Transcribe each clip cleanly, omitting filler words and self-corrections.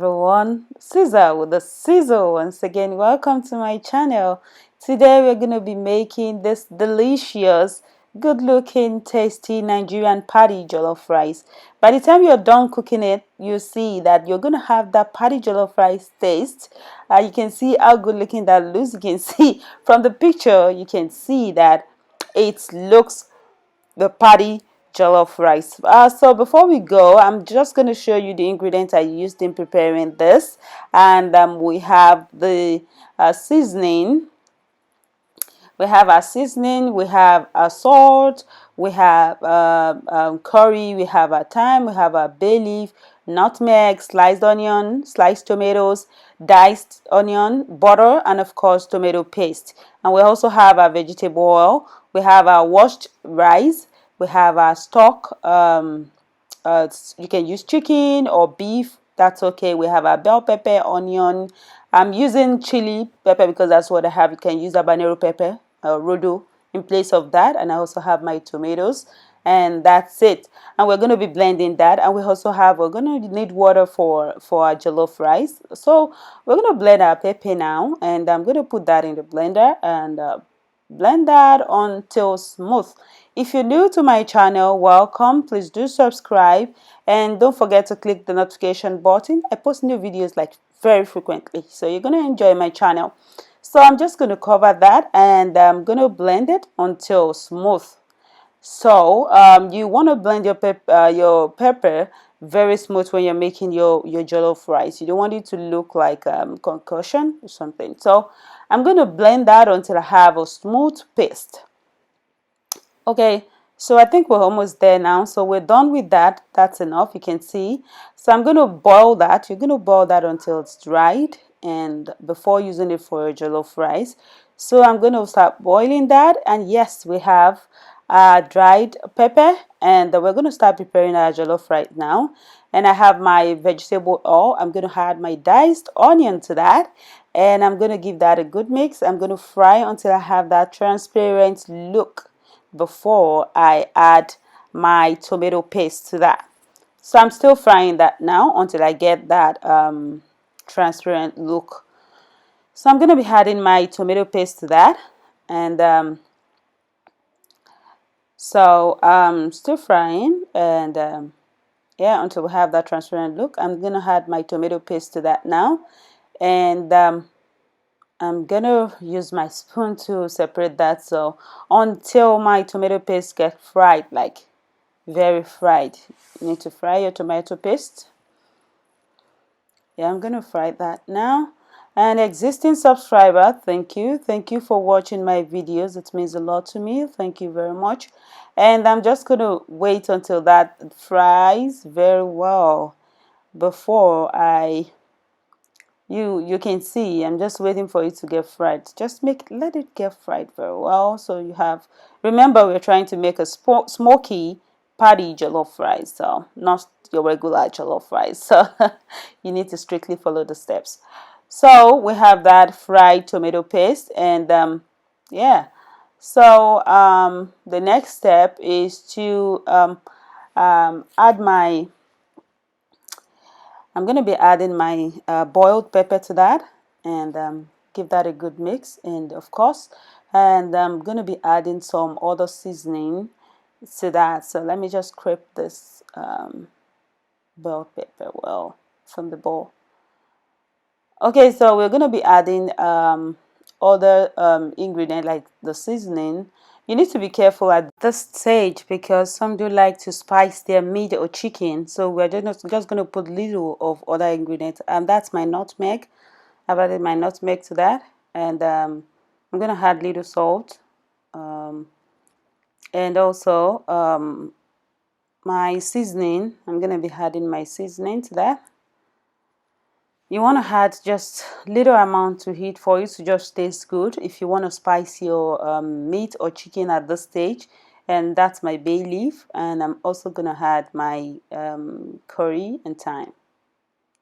Everyone, Caesar with the Sizzle. Once again, welcome to my channel. Today we're going to be making this delicious, good looking, tasty Nigerian patty jollof rice. By the time you're done cooking it, you see that you're going to have that patty jollof rice taste. You can see how good looking that looks. You can see from the picture, you can see that it looks the patty jollof rice. So before we go, I'm just going to show you the ingredients I used in preparing this. And we have the seasoning. We have our seasoning, we have our salt, we have curry, we have our thyme, we have our bay leaf, nutmeg, sliced onion, sliced tomatoes, diced onion, butter, and of course tomato paste. And we also have our vegetable oil, we have our washed rice, we have our stock. You can use chicken or beef, that's okay. We have our bell pepper, onion. I'm using chili pepper because that's what I have. You can use habanero pepper, rodo in place of that. And I also have my tomatoes, and that's it. And we're going to be blending that. And we're going to need water for our jollof rice. So we're going to blend our pepper now, and I'm going to put that in the blender and blend that until smooth. If you're new to my channel, welcome. Please do subscribe and don't forget to click the notification button. I post new videos like very frequently, so you're going to enjoy my channel. So I'm just going to cover that and I'm going to blend it until smooth. So you want to blend your pepper very smooth when you're making your jollof rice. You don't want it to look like concussion or something. So I'm going to blend that until I have a smooth paste. Okay, so I think we're almost there now. So we're done with that. That's enough. You can see. So I'm going to boil that. You're going to boil that until it's dried and before using it for your jollof rice. So I'm going to start boiling that. And yes, we have dried pepper, and we're going to start preparing our jollof right now. And I have my vegetable oil. I'm going to add my diced onion to that, and I'm going to give that a good mix. I'm going to fry until I have that transparent look before I add my tomato paste to that. So I'm still frying that now until I get that transparent look. So I'm going to be adding my tomato paste to that, and still frying, and yeah, until we have that transparent look. I'm going to add my tomato paste to that now, and I'm going to use my spoon to separate that. So until my tomato paste gets fried, like very fried. You need to fry your tomato paste. Yeah, I'm going to fry that now. And existing subscriber, thank you. Thank you for watching my videos. It means a lot to me. Thank you very much. And I'm just going to wait until that fries very well before you can see I'm just waiting for it to get fried. Just let it get fried very well. So you have, remember, we're trying to make a smoky patty jollof rice, so not your regular jollof rice. So you need to strictly follow the steps. So we have that fried tomato paste, and yeah. So the next step is to add my, I'm going to be adding my boiled pepper to that, and give that a good mix. And of course, and I'm going to be adding some other seasoning to that. So let me just scrape this boiled pepper well from the bowl. Okay, so we're going to be adding other ingredient like the seasoning. You need to be careful at this stage because some do like to spice their meat or chicken. So we're just going to put little of other ingredients, and that's my nutmeg. I've added my nutmeg to that, and I'm going to add little salt, and also my seasoning. I'm going to be adding my seasoning to that. You want to add just little amount to it for it to just taste good. If you want to spice your meat or chicken at this stage, and that's my bay leaf, and I'm also gonna add my curry and thyme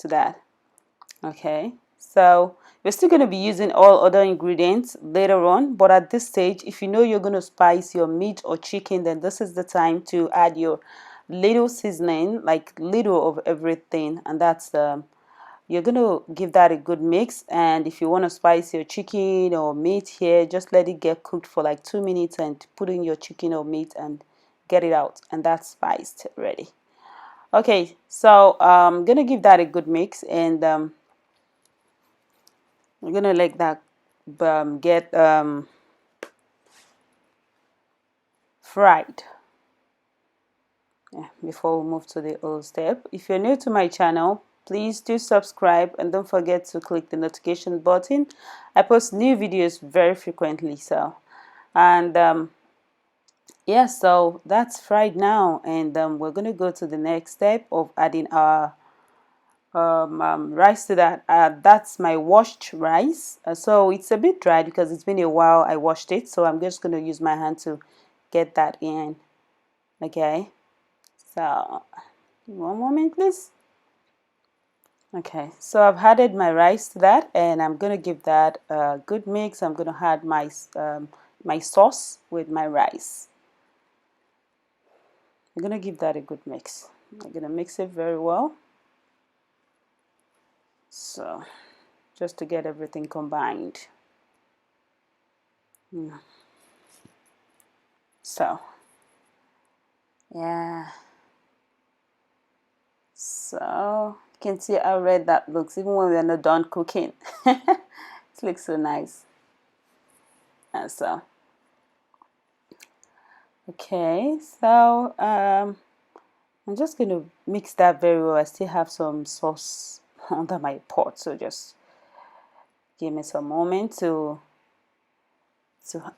to that. Okay, so we're still going to be using all other ingredients later on, but at this stage, if you know you're going to spice your meat or chicken, then this is the time to add your little seasoning, like little of everything, and that's you're gonna give that a good mix. And if you want to spice your chicken or meat here, just let it get cooked for like 2 minutes and put in your chicken or meat and get it out, and that's spiced ready. Okay, so I'm gonna give that a good mix, and we're gonna let that get fried. Yeah, before we move to the other step, if you're new to my channel, please do subscribe and don't forget to click the notification button. I post new videos very frequently, so and yeah, so that's fried now, and we're gonna go to the next step of adding our rice to that. That's my washed rice, so it's a bit dry because it's been a while I washed it, so I'm just gonna use my hand to get that in. Okay, so one moment please. Okay, so I've added my rice to that, and I'm gonna give that a good mix. I'm gonna add my sauce with my rice. I'm gonna give that a good mix. I'm gonna mix it very well. So just to get everything combined. So yeah, so you can see how red that looks even when we're not done cooking. It looks so nice. And so okay, so I'm just going to mix that very well. I still have some sauce under my pot, so just give me some moment to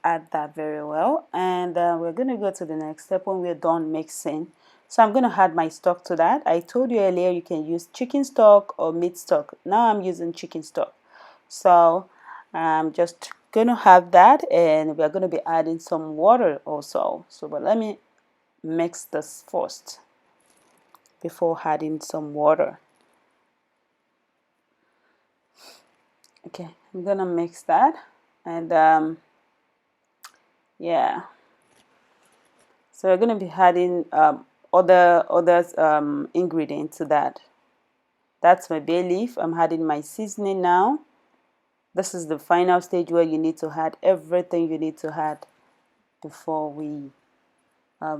add that very well. And we're going to go to the next step when we're done mixing. So I'm going to add my stock to that. I told you earlier you can use chicken stock or meat stock. Now I'm using chicken stock. So I'm just going to have that, and we're going to be adding some water also. So but let me mix this first before adding some water. Okay, I'm gonna mix that, and yeah, so we're gonna be adding other ingredients to that. That's my bay leaf. I'm adding my seasoning now. This is the final stage where you need to add everything you need to add before we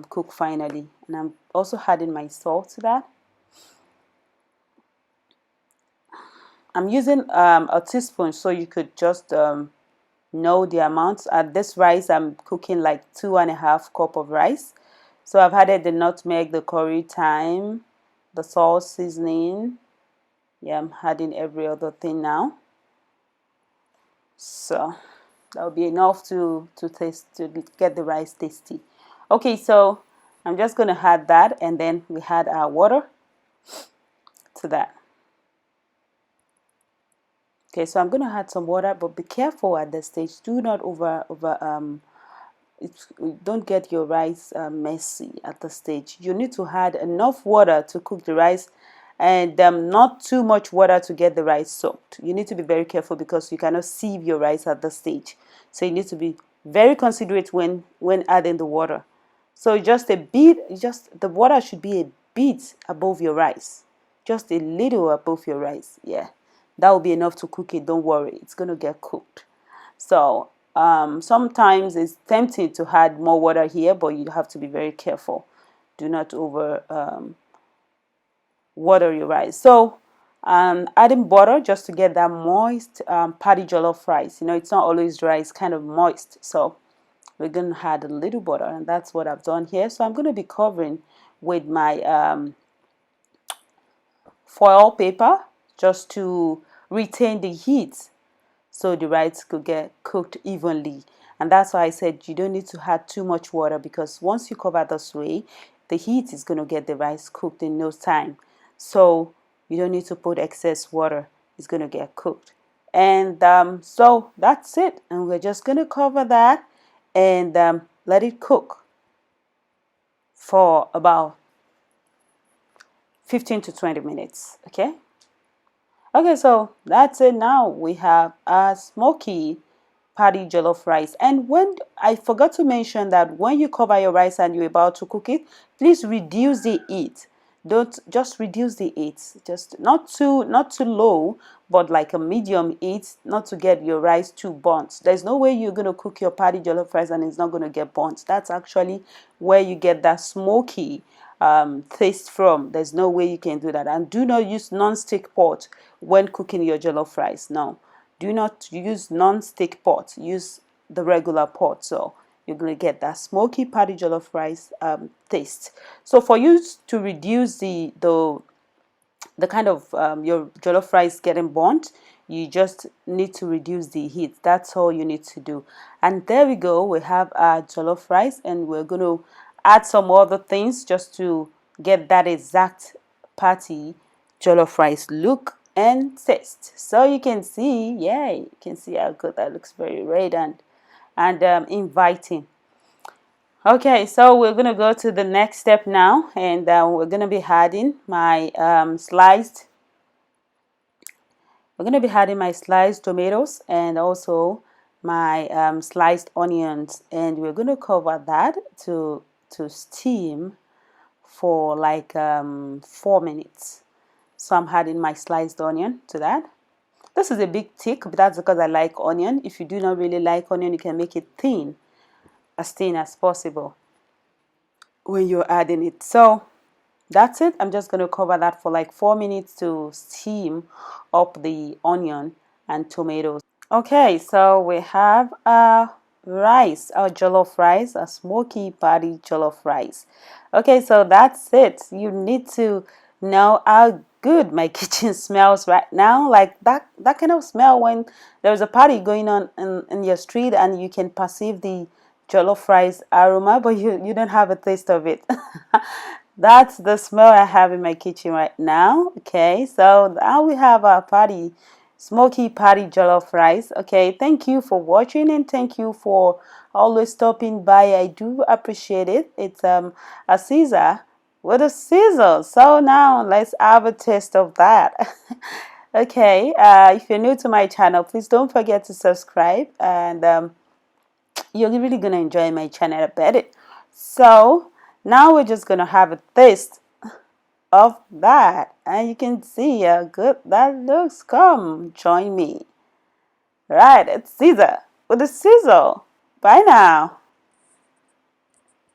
cook finally. And I'm also adding my salt to that. I'm using a teaspoon, so you could just know the amounts. At this rice, I'm cooking like 2.5 cups of rice. So I've added the nutmeg, the curry, thyme, the salt, seasoning. Yeah, I'm adding every other thing now. So that will be enough to taste, to get the rice tasty. Okay, so I'm just going to add that, and then we add our water to that. Okay, so I'm going to add some water, but be careful at this stage. Do not don't get your rice messy at the stage. You need to add enough water to cook the rice, and not too much water to get the rice soaked. You need to be very careful because you cannot sieve your rice at the stage. So you need to be very considerate when adding the water. So just a bit, just the water should be a bit above your rice, just a little above your rice. Yeah, that will be enough to cook it. Don't worry, it's going to get cooked. So sometimes it's tempting to add more water here, but you have to be very careful. Do not over water your rice. So adding butter just to get that moist patty jollof rice. You know, it's not always dry, it's kind of moist. So we're going to add a little butter, and that's what I've done here. So I'm going to be covering with my foil paper just to retain the heat so the rice could get cooked evenly. And that's why I said you don't need to add too much water, because once you cover this way, the heat is going to get the rice cooked in no time. So you don't need to put excess water. It's going to get cooked. And so that's it. And we're just going to cover that and let it cook for about 15 to 20 minutes. Okay. Okay, so that's it. Now we have a smoky patty jollof rice. And when I forgot to mention that when you cover your rice and you're about to cook it, please reduce the heat. don't just reduce the heat, just not too low, but like a medium heat, not to get your rice too burnt. There's no way you're going to cook your patty jollof rice and it's not going to get burnt. That's actually where you get that smoky taste from. There's no way you can do that. And do not use non-stick pot when cooking your jollof rice. No, do not use non-stick pot, use the regular pot. So you're going to get that smoky patty jollof rice taste. So for you to reduce the kind of your jollof rice getting burnt, you just need to reduce the heat. That's all you need to do. And there we go, we have our jollof rice, and we're going to add some other things just to get that exact patty jollof rice look and taste. So you can see, yeah, you can see how good that looks, very red and inviting. Okay, so we're gonna go to the next step now, and we're gonna be adding my sliced tomatoes and also my sliced onions, and we're gonna cover that to steam for like 4 minutes. So I'm adding my sliced onion to that. This is a big tick, but that's because I like onion. If you do not really like onion, you can make it thin as possible when you're adding it. So that's it. I'm just going to cover that for like 4 minutes to steam up the onion and tomatoes. Okay, so we have our rice, our jollof rice, a smoky patty jollof rice. Okay, so that's it. You need to know how good my kitchen smells right now. Like that kind of smell when there's a party going on in your street and you can perceive the jollof rice aroma, but you don't have a taste of it. That's the smell I have in my kitchen right now. Okay, so now we have our smoky patty jollof rice. Okay, thank you for watching and thank you for always stopping by. I do appreciate it. It's a Caesar with a sizzle. So now let's have a taste of that. Okay, if you're new to my channel, please don't forget to subscribe, and you're really gonna enjoy my channel about it. So now we're just gonna have a taste of that, and you can see how good that looks. Come join me. Right, it's Caesar with a sizzle. Bye now.